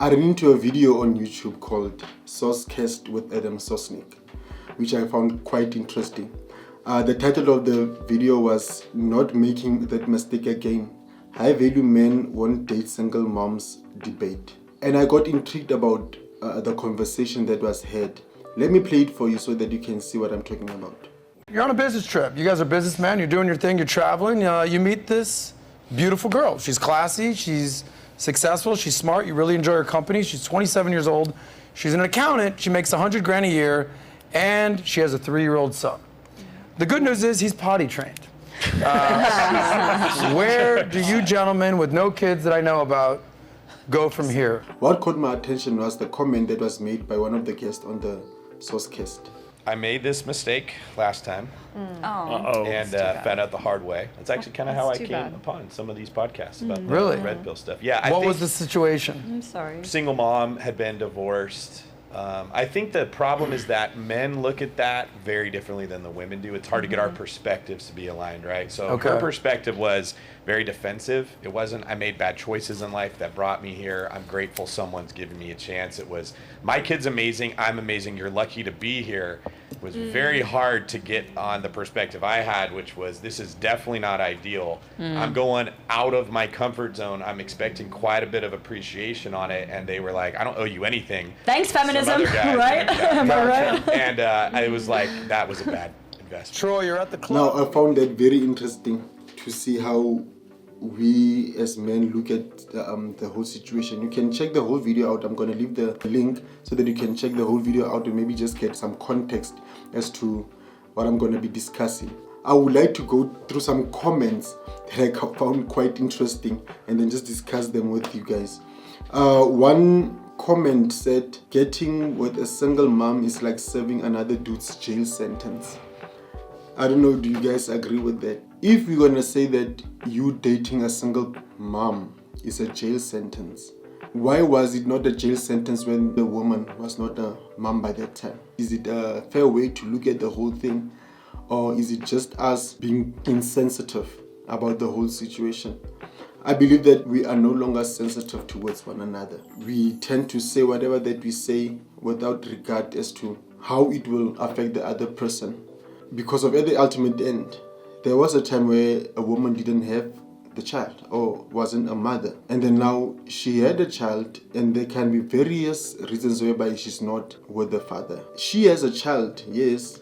I ran into a video on YouTube called Saucecast with Adam Sosnick, which I found quite interesting. The title of the video was Not Making That Mistake Again. High Value Men Won't Date Single Moms Debate. And I got intrigued about the conversation that was had. Let me play it for you so that you can see what I'm talking about. You're on a business trip. You guys are businessmen. You're doing your thing. You're traveling. You meet this beautiful girl. She's classy. She's successful. She's smart. You really enjoy her company. She's 27 years old. She's an accountant. She makes $100,000 a year, and she has a 3-year-old son. The good news is he's potty trained. Where do you gentlemen with no kids that I know about go from here? What caught my attention was the comment that was made by one of the guests on the Saucecast. I made this mistake last time and found out the hard way. That's actually kind of how I came upon some of these podcasts about the red pill stuff. Yeah. What was the situation? I'm sorry. Single mom, had been divorced. I think the problem is that men look at that very differently than the women do. It's hard to get our perspectives to be aligned, right? So her perspective was very defensive. It wasn't, I made bad choices in life that brought me here. I'm grateful someone's given me a chance. It was, my kid's amazing. I'm amazing. You're lucky to be here. It was very hard to get on the perspective I had, which was, this is definitely not ideal. I'm going out of my comfort zone. I'm expecting quite a bit of appreciation on it. And they were like, I don't owe you anything. Thanks, feminism, right? Am I right? And I was like, that was a bad investment. Troy, you're at the club. Now, I found that very interesting to see how we as men look at the whole situation. You can check the whole video out. I'm going to leave the link so that you can check the whole video out and maybe just get some context as to what I'm going to be discussing. I would like to go through some comments that I found quite interesting and then just discuss them with you guys. One comment said, getting with a single mom is like serving another dude's jail sentence. I don't know, do you guys agree with that? If we're going to say that you dating a single mom is a jail sentence, why was it not a jail sentence when the woman was not a mom by that time? Is it a fair way to look at the whole thing? Or is it just us being insensitive about the whole situation? I believe that we are no longer sensitive towards one another. We tend to say whatever that we say without regard as to how it will affect the other person. Because of at the ultimate end, there was a time where a woman didn't have the child or wasn't a mother. And then now she had a child and there can be various reasons whereby she's not with the father. She has a child, yes,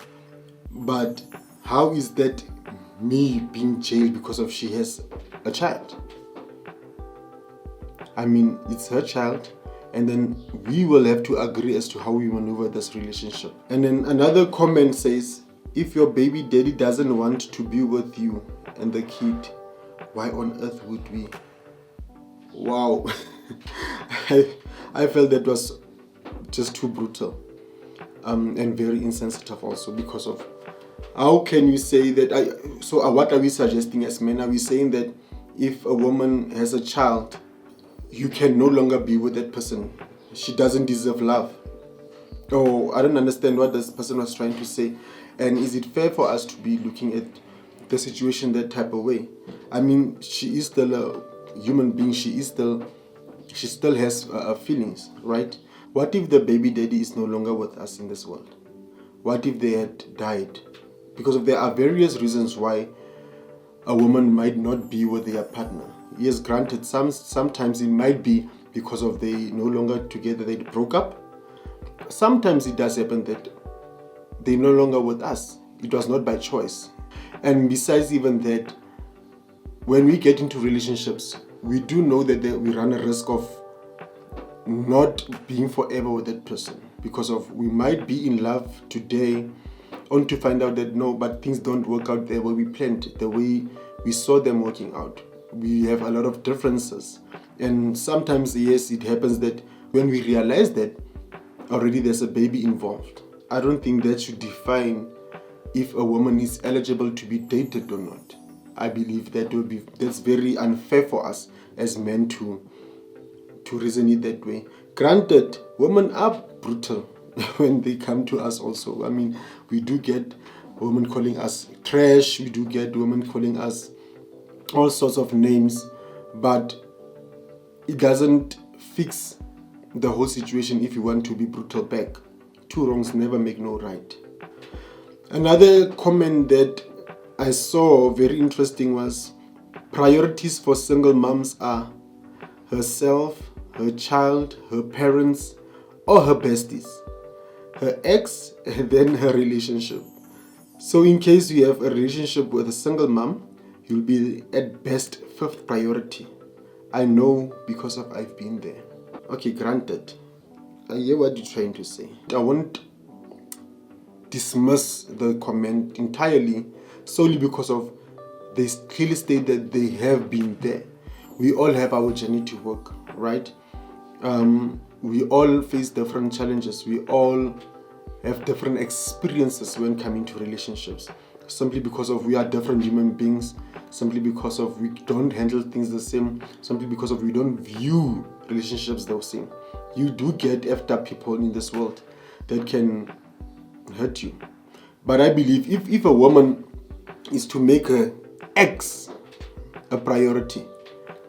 but how is that me being jailed because of she has a child? I mean, it's her child, and then we will have to agree as to how we maneuver this relationship. And then another comment says, if your baby daddy doesn't want to be with you and the kid, why on earth would we? Wow. I felt that was just too brutal and very insensitive also, because of how can you say that? So what are we suggesting as men? Are we saying that if a woman has a child, you can no longer be with that person? She doesn't deserve love. Oh, I don't understand what this person was trying to say. And is it fair for us to be looking at the situation that type of way? I mean, she is still a human being. She still has feelings, right? What if the baby daddy is no longer with us in this world? What if they had died? Because there are various reasons why a woman might not be with their partner. Yes, granted, sometimes it might be because of they no longer together, they broke up. Sometimes it does happen that they're no longer with us. It was not by choice. And besides even that, when we get into relationships, we do know that we run a risk of not being forever with that person, because of we might be in love today only to find out that no, but things don't work out the way we planned, the way we saw them working out. We have a lot of differences. And sometimes, yes, it happens that when we realize that already there's a baby involved, I don't think that should define if a woman is eligible to be dated or not. I believe that's very unfair for us as men to reason it that way. Granted, women are brutal when they come to us also. I mean, we do get women calling us trash, we do get women calling us all sorts of names, but it doesn't fix the whole situation if you want to be brutal back. Two wrongs never make no right. Another comment that I saw very interesting was priorities for single moms are herself, her child, her parents, or her besties, her ex, and then her relationship. So in case you have a relationship with a single mom, you'll be at best 5th priority. I know because of I've been there. Okay, granted. I hear what you're trying to say. I won't dismiss the comment entirely solely because of they clearly state that they have been there. We all have our journey to work, right? We all face different challenges. We all have different experiences when coming to relationships. Simply because of we are different human beings, simply because of we don't handle things the same, simply because of we don't view relationships the same. You do get effed up people in this world that can hurt you. But I believe if a woman is to make her ex a priority,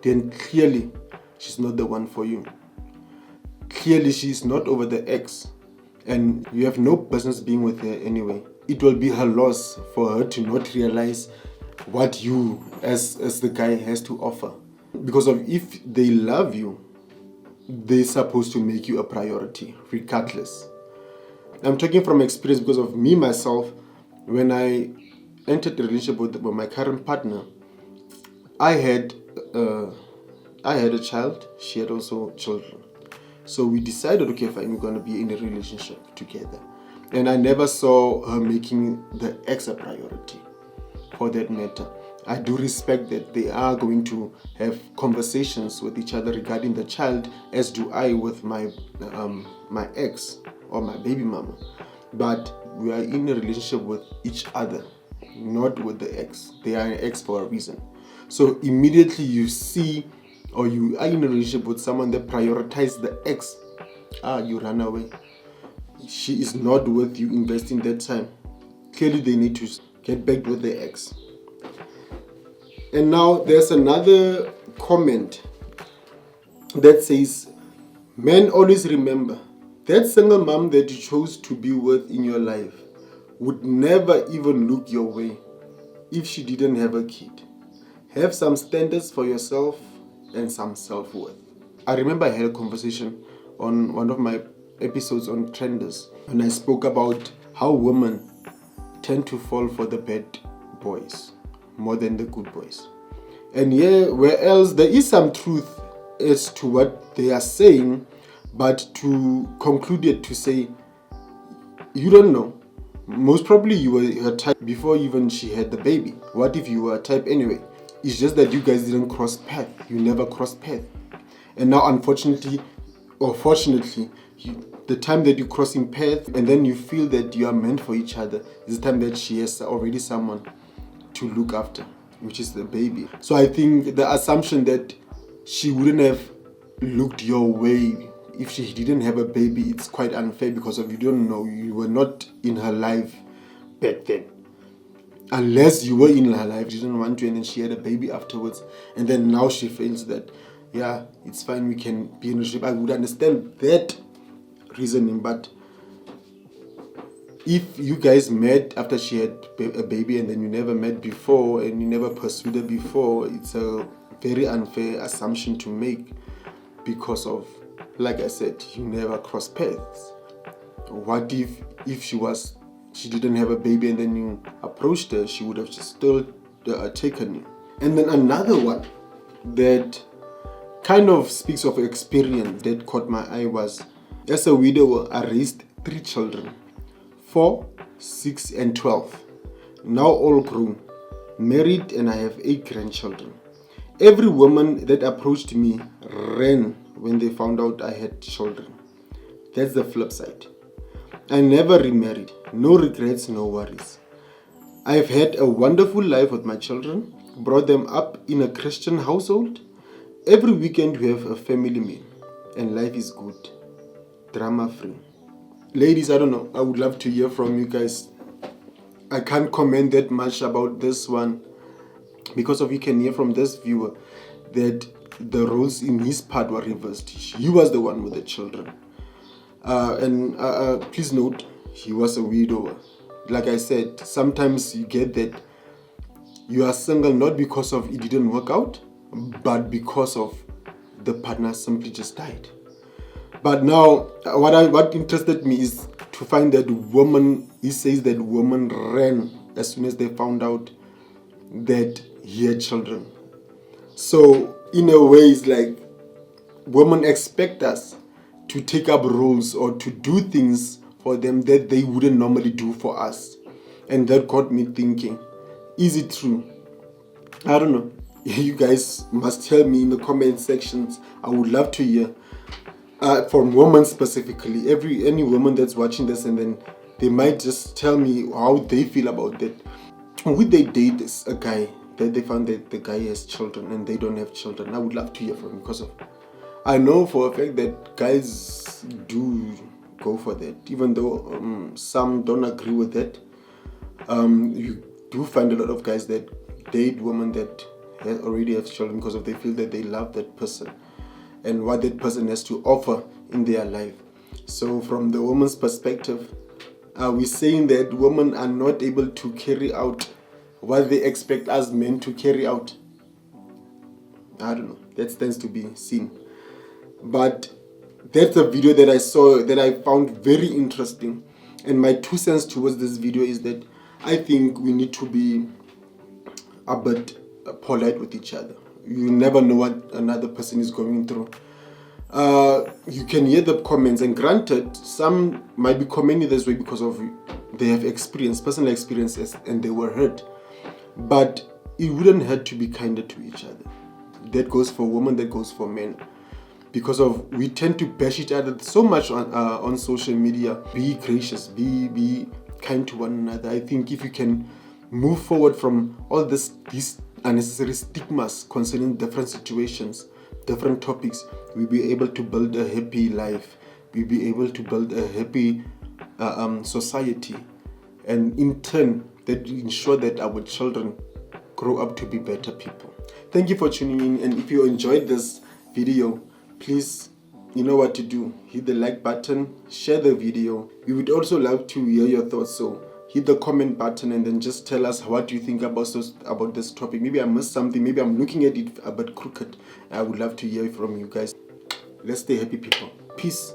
then clearly she's not the one for you. Clearly she's not over the ex, and you have no business being with her anyway. It will be her loss for her to not realize what you as the guy has to offer. Because of if they love you, they're supposed to make you a priority regardless. I'm talking from experience because of me myself. When I entered the relationship with my current partner, I had a child. She had also children. So we decided, okay, fine, we're going to be in a relationship together. And I never saw her making the ex a priority for that matter. I do respect that they are going to have conversations with each other regarding the child, as do I with my ex or my baby mama. But we are in a relationship with each other, not with the ex. They are an ex for a reason. So immediately you see, or you are in a relationship with someone that prioritizes the ex, you run away. She is not worth you investing that time. Clearly they need to get back with the ex. And now there's another comment that says, men, always remember that single mom that you chose to be with in your life would never even look your way if she didn't have a kid. Have some standards for yourself and some self-worth. I remember I had a conversation on one of my episodes on Trenders, and I spoke about how women tend to fall for the bad boys more than the good boys. And yeah, where else there is some truth as to what they are saying, but to conclude it to say, you don't know. Most probably you were her type before even she had the baby. What if you were a type anyway? It's just that you guys didn't cross path. You never crossed path. And now unfortunately, or fortunately, the time that you crossing path and then you feel that you are meant for each other is the time that she has already someone to look after, which is the baby. So I think the assumption that she wouldn't have looked your way if she didn't have a baby, it's quite unfair because of you don't know, you were not in her life back then. Unless you were in her life, you didn't want to, and then she had a baby afterwards, and then now she feels that, yeah, it's fine, we can be in a relationship. I would understand that reasoning, but if you guys met after she had a baby and then you never met before and you never pursued her before, it's a very unfair assumption to make because of, like I said, you never crossed paths. What if she didn't have a baby and then you approached her, she would have just still taken you. And then another one that kind of speaks of experience that caught my eye was, as a widower, I raised 3 children, 4, 6, and 12. Now all grown, married, and I have 8 grandchildren. Every woman that approached me ran when they found out I had children. That's the flip side. I never remarried. No regrets, no worries. I've had a wonderful life with my children, brought them up in a Christian household. Every weekend we have a family meal, and life is good, drama-free. Ladies, I don't know, I would love to hear from you guys. I can't comment that much about this one because of you can hear from this viewer that the roles in his part were reversed. He was the one with the children. And please note, he was a widower. Like I said, sometimes you get that you are single not because of it didn't work out, but because of the partner simply just died. But now, what interested me is to find that woman. He says that woman ran as soon as they found out that he had children. So in a way, it's like women expect us to take up roles or to do things for them that they wouldn't normally do for us. And that got me thinking, is it true? I don't know. You guys must tell me in the comment sections. I would love to hear from women specifically. Any woman that's watching this, and then they might just tell me how they feel about that. Would they date a guy that they found that the guy has children and they don't have children? I would love to hear from him, because I know for a fact that guys do go for that, even though some don't agree with that. You do find a lot of guys that date women that already have children because they feel that they love that person and what that person has to offer in their life. So from the woman's perspective, are we saying that women are not able to carry out what they expect us men to carry out? I don't know. That stands to be seen. But that's a video that I saw that I found very interesting. And my 2 cents towards this video is that I think we need to be a bit polite with each other. You never know what another person is going through. You can hear the comments, and granted, some might be commenting this way because of they have experienced personal experiences and they were hurt. But it wouldn't hurt to be kinder to each other. That goes for women, that goes for men. Because we tend to bash each other so much on social media. Be gracious, be kind to one another. I think if you can move forward from all these unnecessary stigmas concerning different situations, different topics, we'll be able to build a happy life. We'll be able to build a happy society, and in turn, that ensure that our children grow up to be better people. Thank you for tuning in, and if you enjoyed this video, please, you know what to do. Hit the like button, share the video. We would also love to hear your thoughts, so hit the comment button and then just tell us what you think about this topic. Maybe I missed something, maybe I'm looking at it a bit crooked. I would love to hear from you guys. Let's stay happy, people. Peace.